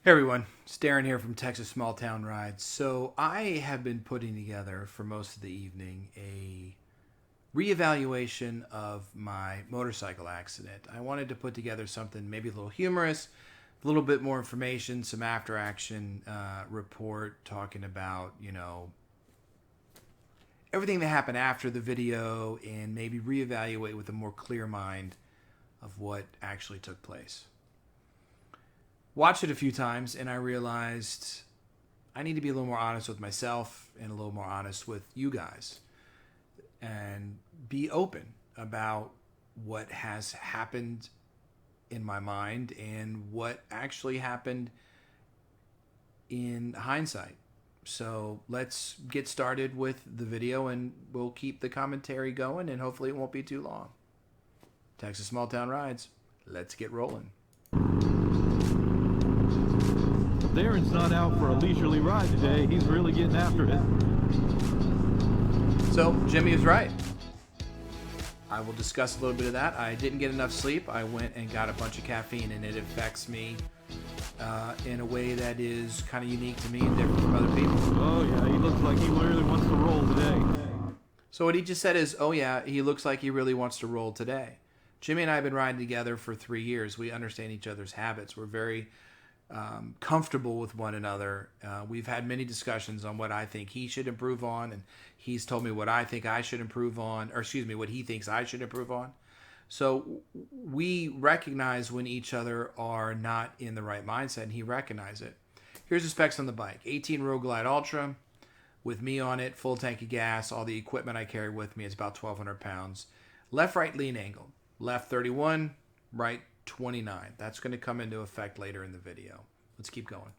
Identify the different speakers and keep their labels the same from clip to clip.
Speaker 1: Hey everyone, it's Darren here from Texas Small Town Rides. So I have been putting together for most of the evening a reevaluation of my motorcycle accident. I wanted to put together something maybe a little humorous, a little bit more information, some after action report talking about, everything that happened after the video and maybe reevaluate with a more clear mind of what actually took place. Watched it a few times and I realized I need to be a little more honest with myself and a little more honest with you guys and be open about what has happened in my mind and what actually happened in hindsight. So let's get started with the video and we'll keep the commentary going and hopefully it won't be too long. Texas Small Town Rides, let's get rolling.
Speaker 2: Darren's not out for a leisurely ride today. He's really getting after it.
Speaker 1: So, Jimmy is right. I will discuss a little bit of that. I didn't get enough sleep. I went and got a bunch of caffeine, and it affects me in a way that is kind of unique to me and different from other people.
Speaker 2: Oh, yeah, he looks like he really wants to roll today.
Speaker 1: So what he just said is, oh, yeah, he looks like he really wants to roll today. Jimmy and I have been riding together for 3 years. We understand each other's habits. We're very comfortable with one another. We've had many discussions on what I think he should improve on, and he's told me what I think I should improve on, or excuse me, what he thinks I should improve on. So we recognize when each other are not in the right mindset, and he recognizes it. Here's the specs on the bike. 18 Road Glide Ultra with me on it, full tank of gas, all the equipment I carry with me is about 1,200 pounds. Left-right lean angle. Left 31, right 29. That's going to come into effect later in the video. Let's keep going.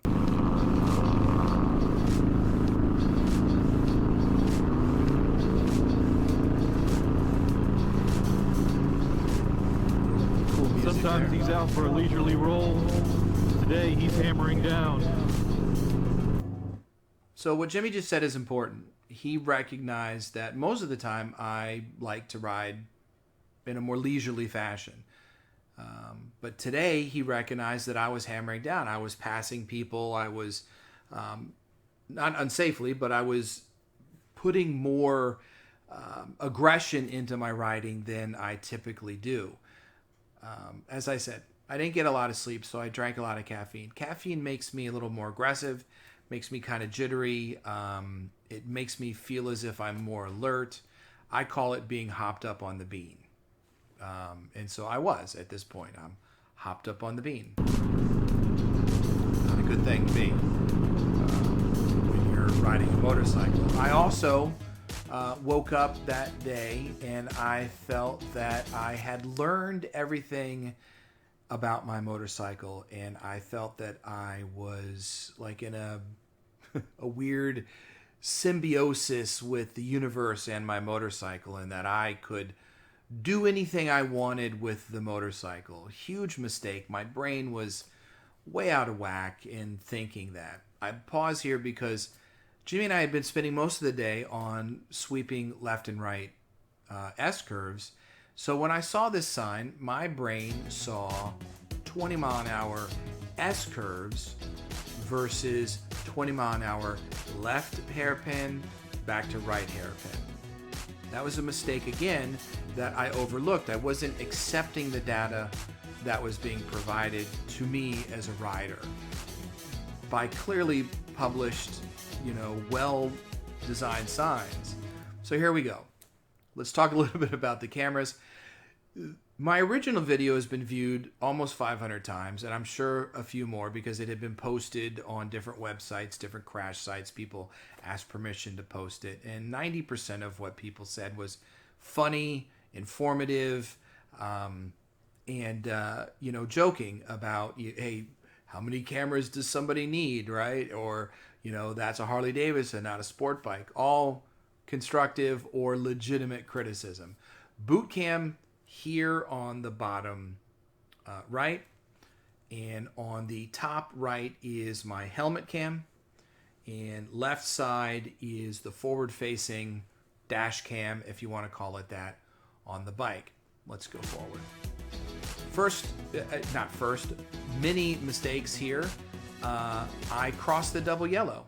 Speaker 2: Sometimes he's out for a leisurely roll. Today he's hammering down.
Speaker 1: So what Jimmy just said is important. He recognized that most of the time I like to ride in a more leisurely fashion. But today he recognized that I was hammering down. I was passing people. I was not unsafely, but I was putting more aggression into my riding than I typically do. As I said, I didn't get a lot of sleep, so I drank a lot of caffeine. Caffeine makes me a little more aggressive, makes me kind of jittery. It makes me feel as if I'm more alert. I call it being hopped up on the bean. And so I was at this point. I'm hopped up on the bean. Not a good thing to be when you're riding a motorcycle. I also woke up that day and I felt that I had learned everything about my motorcycle, and I felt that I was like in a weird symbiosis with the universe and my motorcycle, and that I could do anything I wanted with the motorcycle. Huge mistake. My brain was way out of whack in thinking that. I pause here because Jimmy and I had been spending most of the day on sweeping left and right S-curves. So when I saw this sign, my brain saw 20 mile an hour S-curves versus 20 mile an hour left hairpin back to right hairpin. That was a mistake again that I overlooked. I wasn't accepting the data that was being provided to me as a rider by clearly published, well-designed signs. So here we go. Let's talk a little bit about the cameras. My original video has been viewed almost 500 times, and I'm sure a few more because it had been posted on different websites, different crash sites. People asked permission to post it, and 90% of what people said was funny, informative, and joking about, hey, how many cameras does somebody need, right? Or, that's a Harley Davidson, not a sport bike. All constructive or legitimate criticism. Boot cam here on the bottom right, and on the top right is my helmet cam, and left side is the forward facing dash cam, if you want to call it that, on the bike. Let's go forward. Many mistakes here. I crossed the double yellow.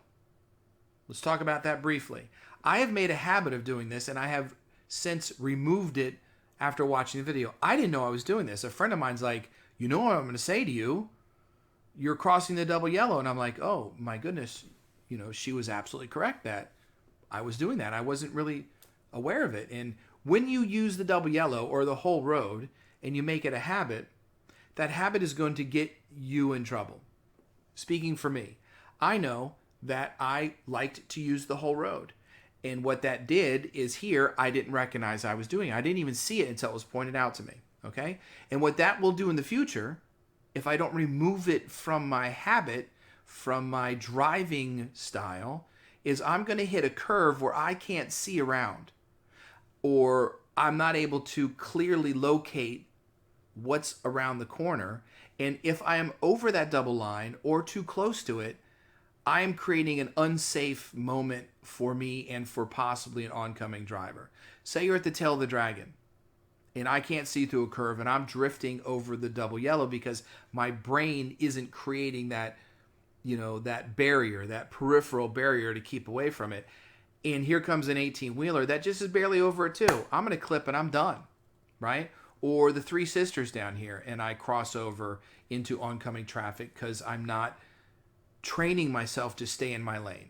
Speaker 1: Let's talk about that briefly. I have made a habit of doing this, and I have since removed it after watching the video. I didn't know I was doing this. A friend of mine's like, you know what I'm going to say to you? You're crossing the double yellow. And I'm like, oh, my goodness. You know, she was absolutely correct that I was doing that. I wasn't really aware of it. And when you use the double yellow or the whole road and you make it a habit, that habit is going to get you in trouble. Speaking for me, I know that I liked to use the whole road. And what that did is here, I didn't recognize I was doing it. I didn't even see it until it was pointed out to me. Okay? And what that will do in the future, if I don't remove it from my habit, from my driving style, is I'm going to hit a curve where I can't see around. Or I'm not able to clearly locate what's around the corner. And if I am over that double line or too close to it, I am creating an unsafe moment for me and for possibly an oncoming driver. Say you're at the tail of the dragon and I can't see through a curve and I'm drifting over the double yellow because my brain isn't creating that, you know, that barrier, that peripheral barrier to keep away from it. And here comes an 18-wheeler that just is barely over it too. I'm going to clip and I'm done, right? Or the Three Sisters down here and I cross over into oncoming traffic because I'm not training myself to stay in my lane.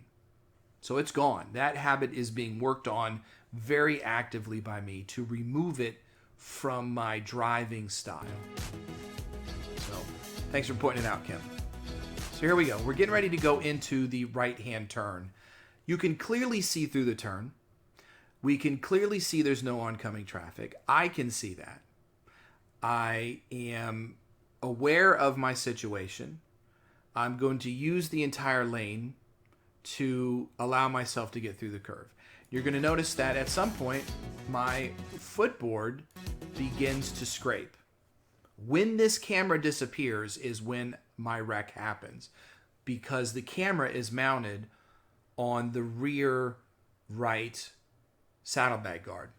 Speaker 1: So it's gone. That habit is being worked on very actively by me to remove it from my driving style. So thanks for pointing it out, Kim. So here we go. We're getting ready to go into the right-hand turn. You can clearly see through the turn. We can clearly see there's no oncoming traffic. I can see that. I am aware of my situation. I'm going to use the entire lane to allow myself to get through the curve. You're going to notice that at some point, my footboard begins to scrape. When this camera disappears is when my wreck happens, because the camera is mounted on the rear right saddlebag guard.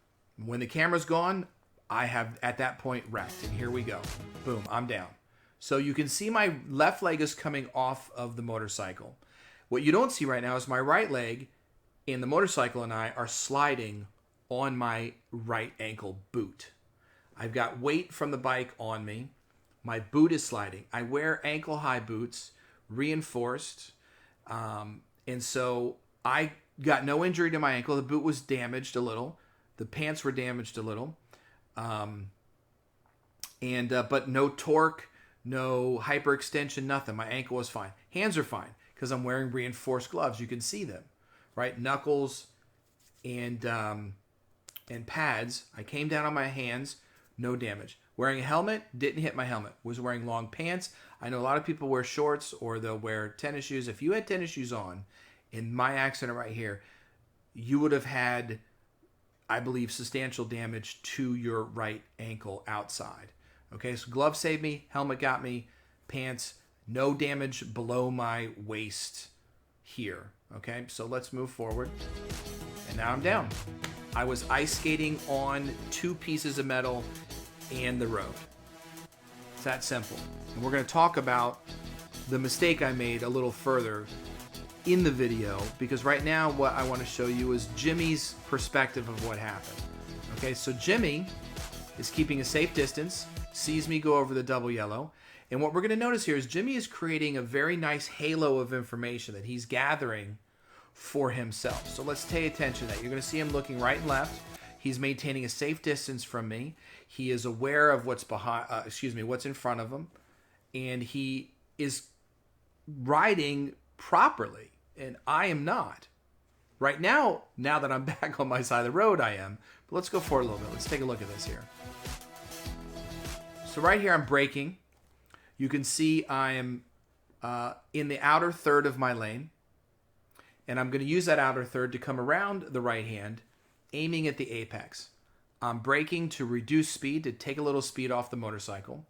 Speaker 1: When the camera's gone, I have at that point wrecked, and here we go. Boom, I'm down. So you can see my left leg is coming off of the motorcycle. What you don't see right now is my right leg and the motorcycle and I are sliding on my right ankle boot. I've got weight from the bike on me. My boot is sliding. I wear ankle high boots, reinforced. And so I got no injury to my ankle. The boot was damaged a little. The pants were damaged a little. But no torque, no hyperextension, nothing. My ankle was fine. Hands are fine because I'm wearing reinforced gloves. You can see them, right? Knuckles and pads. I came down on my hands, no damage. Wearing a helmet, didn't hit my helmet. Was wearing long pants. I know a lot of people wear shorts or they'll wear tennis shoes. If you had tennis shoes on in my accident right here, you would have had, I believe, substantial damage to your right ankle outside. Okay, so gloves saved me, helmet got me, pants, no damage below my waist here. Okay, so let's move forward. And now I'm down. I was ice skating on 2 pieces of metal and the road. It's that simple. And we're going to talk about the mistake I made a little further in the video, because right now what I want to show you is Jimmy's perspective of what happened. Okay, so Jimmy is keeping a safe distance, sees me go over the double yellow, and what we're going to notice here is Jimmy is creating a very nice halo of information that he's gathering for himself. So let's pay attention to that. You're going to see him looking right and left. He's maintaining a safe distance from me. He is aware of what's what's in front of him, and he is riding properly, and I am not. Right now that I'm back on my side of the road, I am. But let's go forward a little bit. Let's take a look at this here. So right here, I'm braking. You can see I am in the outer third of my lane, and I'm going to use that outer third to come around the right hand, aiming at the apex. I'm braking to reduce speed, to take a little speed off the motorcycle.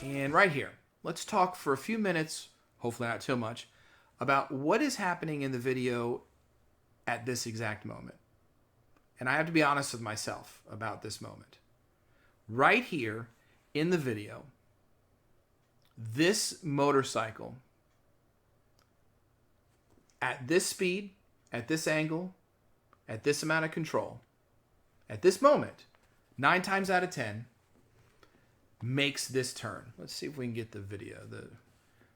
Speaker 1: And right here, let's talk for a few minutes, hopefully not too much, about what is happening in the video at this exact moment. And I have to be honest with myself about this moment. Right here in the video, this motorcycle at this speed, at this angle, at this amount of control, at this moment, 9 times out of 10, makes this turn. Let's see if we can get the video.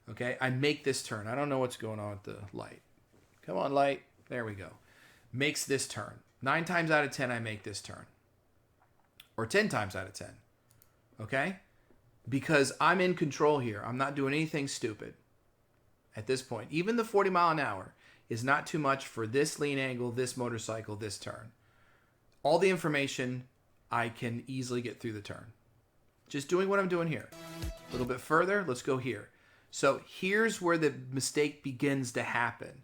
Speaker 1: Okay, I make this turn. I don't know what's going on with the light. Come on, light. There we go. Makes this turn. 9 times out of 10, I make this turn. Or 10 times out of 10. Okay? Because I'm in control here. I'm not doing anything stupid at this point. Even the 40 mile an hour is not too much for this lean angle, this motorcycle, this turn. All the information, I can easily get through the turn. Just doing what I'm doing here. A little bit further, let's go here. So here's where the mistake begins to happen.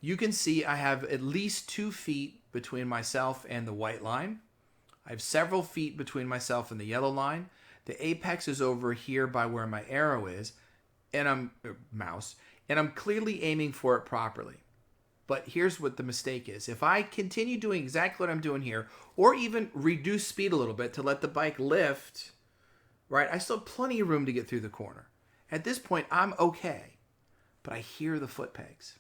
Speaker 1: You can see I have at least 2 feet between myself and the white line. I have several feet between myself and the yellow line. The apex is over here by where my arrow is, and I'm clearly aiming for it properly. But here's what the mistake is. If I continue doing exactly what I'm doing here, or even reduce speed a little bit to let the bike lift, right, I still have plenty of room to get through the corner. At this point, I'm okay, but I hear the foot pegs.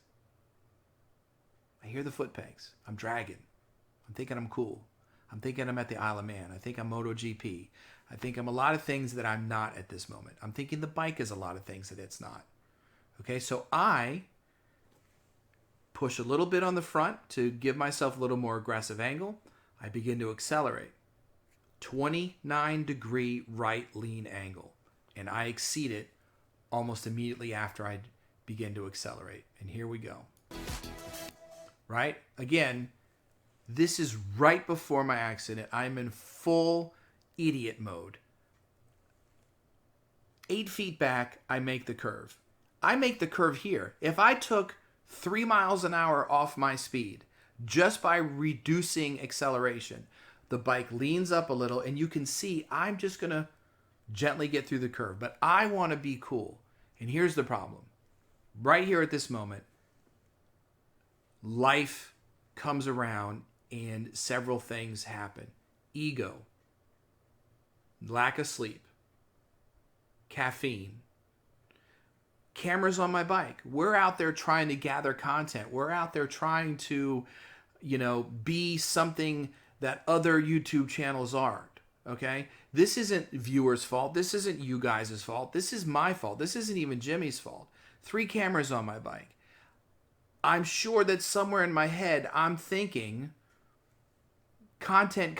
Speaker 1: I'm dragging. I'm thinking I'm cool. I'm thinking I'm at the Isle of Man. I think I'm MotoGP. I think I'm a lot of things that I'm not at this moment. I'm thinking the bike is a lot of things that it's not. Okay, so I push a little bit on the front to give myself a little more aggressive angle. I begin to accelerate. 29-degree right lean angle. And I exceed it almost immediately after I begin to accelerate. And here we go. Right? Again, this is right before my accident. I'm in full idiot mode. 8 feet back, I make the curve. I make the curve here. If I took 3 miles an hour off my speed just by reducing acceleration, the bike leans up a little and you can see I'm just going to gently get through the curve. But I want to be cool. And here's the problem. Right here at this moment, life comes around and several things happen. Ego, lack of sleep, caffeine, cameras on my bike. We're out there trying to gather content. We're out there trying to, be something that other YouTube channels aren't. Okay? This isn't viewers' fault. This isn't you guys' fault. This is my fault. This isn't even Jimmy's fault. 3 cameras on my bike. I'm sure that somewhere in my head, I'm thinking content.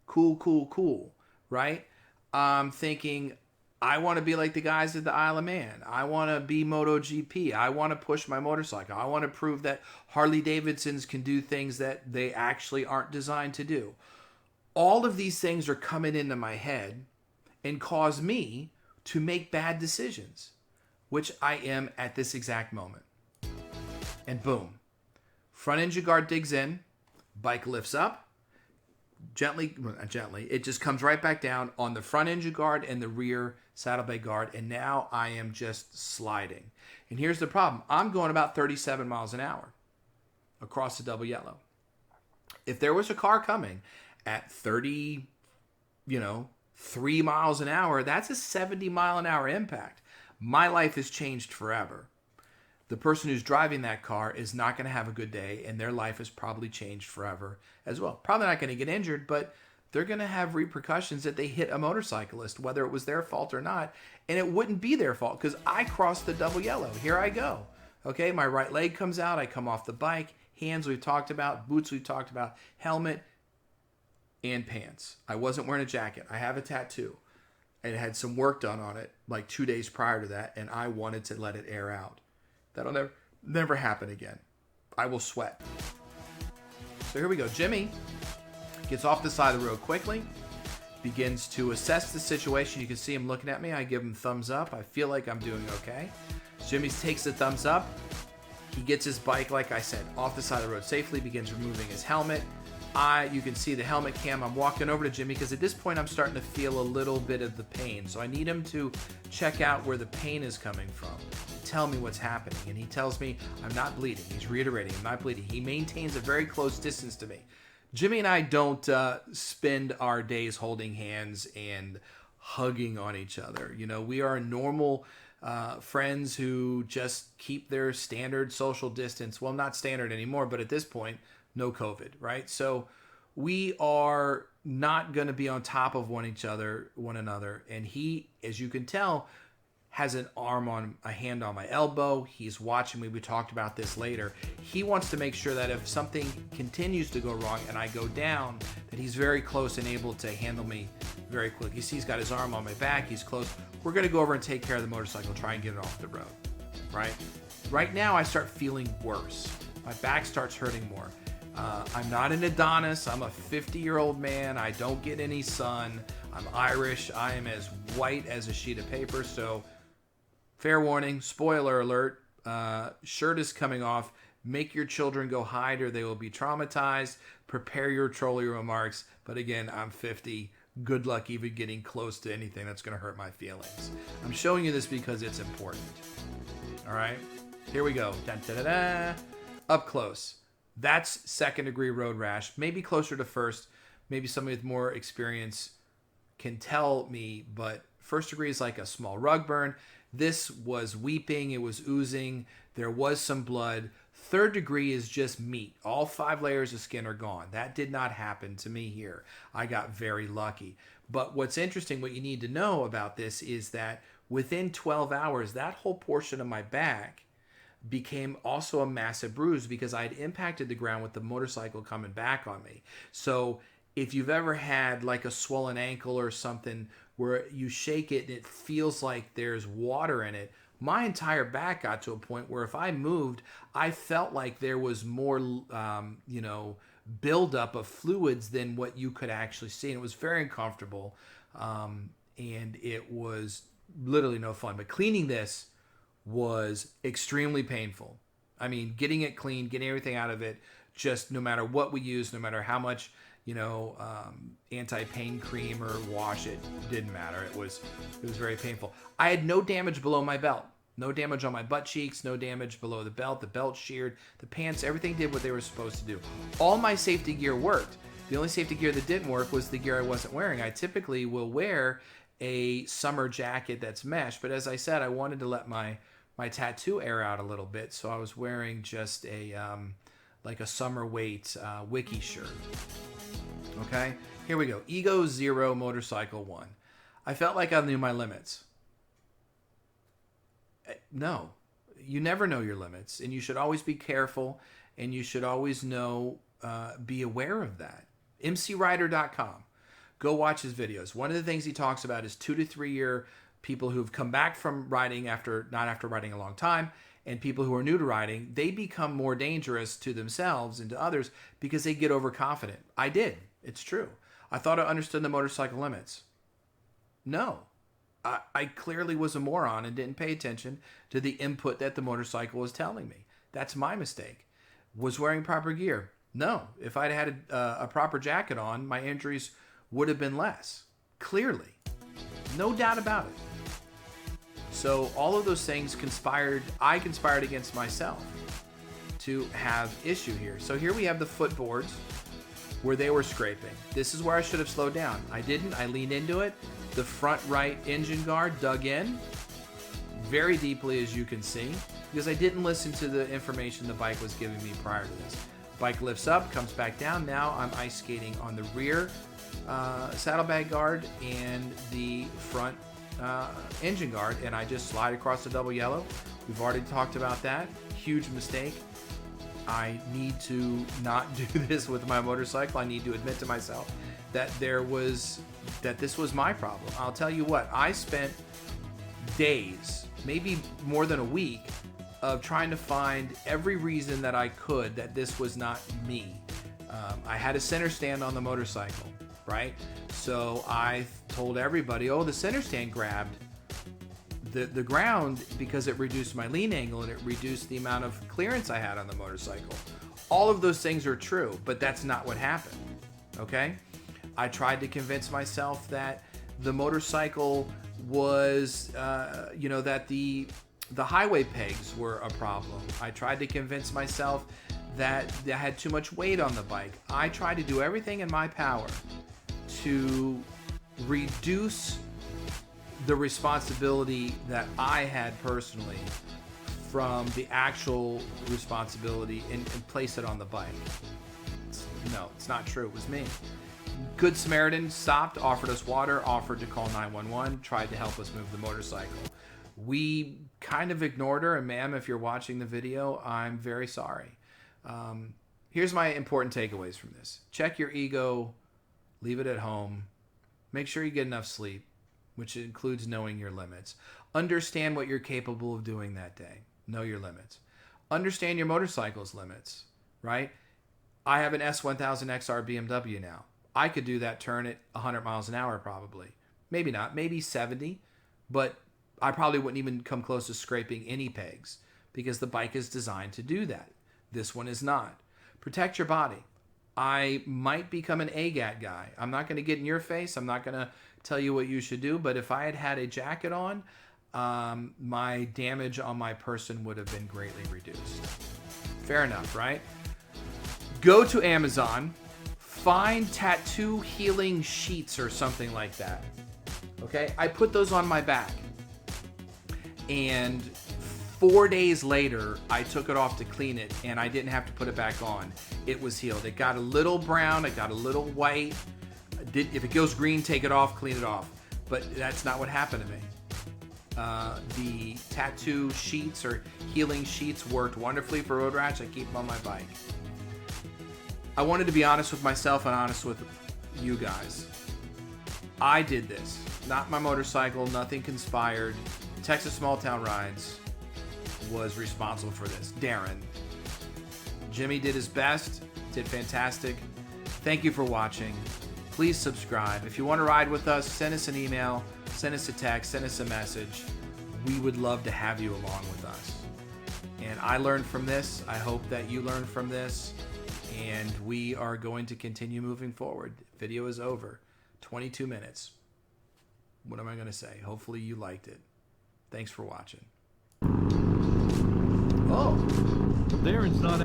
Speaker 1: Cool, right? I'm thinking, I want to be like the guys at the Isle of Man. I want to be MotoGP. I want to push my motorcycle. I want to prove that Harley Davidsons can do things that they actually aren't designed to do. All of these things are coming into my head and cause me to make bad decisions, which I am at this exact moment. And boom, front engine guard digs in, bike lifts up, not gently, it just comes right back down on the front engine guard and the rear saddlebag guard, and now I am just sliding. And here's the problem. I'm going about 37 miles an hour across the double yellow. If there was a car coming at 3 miles an hour, that's a 70 mile an hour impact. My life has changed forever. The person who's driving that car is not going to have a good day, and their life has probably changed forever as well. Probably not going to get injured, but they're going to have repercussions that they hit a motorcyclist, whether it was their fault or not. And it wouldn't be their fault because I crossed the double yellow. Here I go. Okay, my right leg comes out. I come off the bike. Hands we've talked about. Boots we've talked about. Helmet and pants. I wasn't wearing a jacket. I have a tattoo. And it had some work done on it like 2 days prior to that, and I wanted to let it air out. That'll never happen again. I will sweat. So here we go. Jimmy gets off the side of the road quickly, begins to assess the situation. You can see him looking at me. I give him thumbs up. I feel like I'm doing okay. Jimmy takes the thumbs up. He gets his bike, like I said, off the side of the road safely, begins removing his helmet. You can see the helmet cam. I'm walking over to Jimmy because at this point I'm starting to feel a little bit of the pain. So I need him to check out where the pain is coming from. Tell me what's happening. And he tells me I'm not bleeding. He's reiterating, I'm not bleeding. He maintains a very close distance to me. Jimmy and I don't spend our days holding hands and hugging on each other. We are normal friends who just keep their standard social distance. Well, not standard anymore, but at this point, no COVID, right? So we are not going to be on top of one another. And he, as you can tell, has a hand on my elbow. He's watching me. We talked about this later. He wants to make sure that if something continues to go wrong and I go down, that he's very close and able to handle me very quick. You see, he's got his arm on my back. He's close. We're going to go over and take care of the motorcycle, try and get it off the road, right? Right now, I start feeling worse. My back starts hurting more. I'm not an Adonis. I'm a 50-year-old man. I don't get any sun. I'm Irish. I am as white as a sheet of paper. So, fair warning, spoiler alert, shirt is coming off. Make your children go hide or they will be traumatized. Prepare your trolling remarks. But again, I'm 50. Good luck even getting close to anything that's going to hurt my feelings. I'm showing you this because it's important. All right, here we go. Dun, da, da, da. Up close. That's second-degree road rash. Maybe closer to first. Maybe somebody with more experience can tell me, but first degree is like a small rug burn. This was weeping. It was oozing. There was some blood. Third degree is just meat. All 5 layers of skin are gone. That did not happen to me here. I got very lucky. But what's interesting, what you need to know about this is that within 12 hours, that whole portion of my back became also a massive bruise because I had impacted the ground with the motorcycle coming back on me. So if you've ever had like a swollen ankle or something where you shake it and it feels like there's water in it, my entire back got to a point where if I moved, I felt like there was more, buildup of fluids than what you could actually see. And it was very uncomfortable. And it was literally no fun. But cleaning this was extremely painful. I mean, getting it clean, getting everything out of it, just no matter what we use, no matter how much, anti-pain cream or wash, it didn't matter. It was very painful. I had no damage below my belt. No damage on my butt cheeks, no damage below the belt sheared, the pants, everything did what they were supposed to do. All my safety gear worked. The only safety gear that didn't work was the gear I wasn't wearing. I typically will wear a summer jacket that's mesh, but as I said, I wanted to let my tattoo air out a little bit, so I was wearing just a like a summer weight wiki shirt. Okay, here we go. Ego 0, motorcycle 1. I felt like I knew my limits. No, you never know your limits, and you should always be careful, and you should always be aware of that. mcrider.com. Go watch his videos. One of the things he talks about is 2 to 3 year people who've come back from riding not after riding a long time, and people who are new to riding, they become more dangerous to themselves and to others because they get overconfident. I did. It's true. I thought I understood the motorcycle limits. No. I clearly was a moron and didn't pay attention to the input that the motorcycle was telling me. That's my mistake. Was wearing proper gear? No. If I'd had a proper jacket on, my injuries would have been less. Clearly. No doubt about it. So all of those things I conspired against myself to have issue here. So here we have the footboards where they were scraping. This is where I should have slowed down. I didn't. I leaned into it. The front right engine guard dug in very deeply, as you can see, because I didn't listen to the information the bike was giving me prior to this. Bike lifts up, comes back down. Now I'm ice skating on the rear saddlebag guard and the front engine guard, and I just slide across the double yellow. We've already talked about that. Huge mistake. I need to not do this with my motorcycle. I need to admit to myself that this was my problem. I'll tell you what, I spent days, maybe more than a week, of trying to find every reason that I could that this was not me. I had a center stand on the motorcycle, right? So I told everybody, the center stand grabbed the ground because it reduced my lean angle and it reduced the amount of clearance I had on the motorcycle. All of those things are true, but that's not what happened, okay? I tried to convince myself that the motorcycle was, that the highway pegs were a problem. I tried to convince myself that I had too much weight on the bike. I tried to do everything in my power to reduce the responsibility that I had personally from the actual responsibility and place it on the bike. No, it's not true. It was me. Good Samaritan stopped, offered us water, offered to call 911, tried to help us move the motorcycle. We kind of ignored her, and ma'am, if you're watching the video, I'm very sorry. Here's my important takeaways from this. Check your ego, leave it at home, make sure you get enough sleep, which includes knowing your limits. Understand what you're capable of doing that day. Know your limits. Understand your motorcycle's limits, right? I have an S1000XR BMW now. I could do that turn at 100 miles an hour probably. Maybe not, maybe 70, but I probably wouldn't even come close to scraping any pegs because the bike is designed to do that. This one is not. Protect your body. I might become an AGAT guy. I'm not going to get in your face. I'm not going to tell you what you should do, but if I had had a jacket on, my damage on my person would have been greatly reduced. Fair enough, right? Go to Amazon, find tattoo healing sheets or something like that. Okay, I put those on my back, and 4 days later, I took it off to clean it, and I didn't have to put it back on. It was healed. It got a little brown, it got a little white. If it goes green, take it off, clean it off. But that's not what happened to me. The tattoo sheets or healing sheets worked wonderfully for road rash. I keep them on my bike. I wanted to be honest with myself and honest with you guys. I did this. Not my motorcycle, nothing conspired. Texas Small Town Rides was responsible for this. Darren. Jimmy did his best, did fantastic. Thank you for watching. Please subscribe. If you want to ride with us, send us an email, send us a text, send us a message. We would love to have you along with us. And I learned from this. I hope that you learned from this. And we are going to continue moving forward. Video is over. 22 minutes. What am I going to say? Hopefully you liked it. Thanks for watching. Oh.
Speaker 2: Darren's not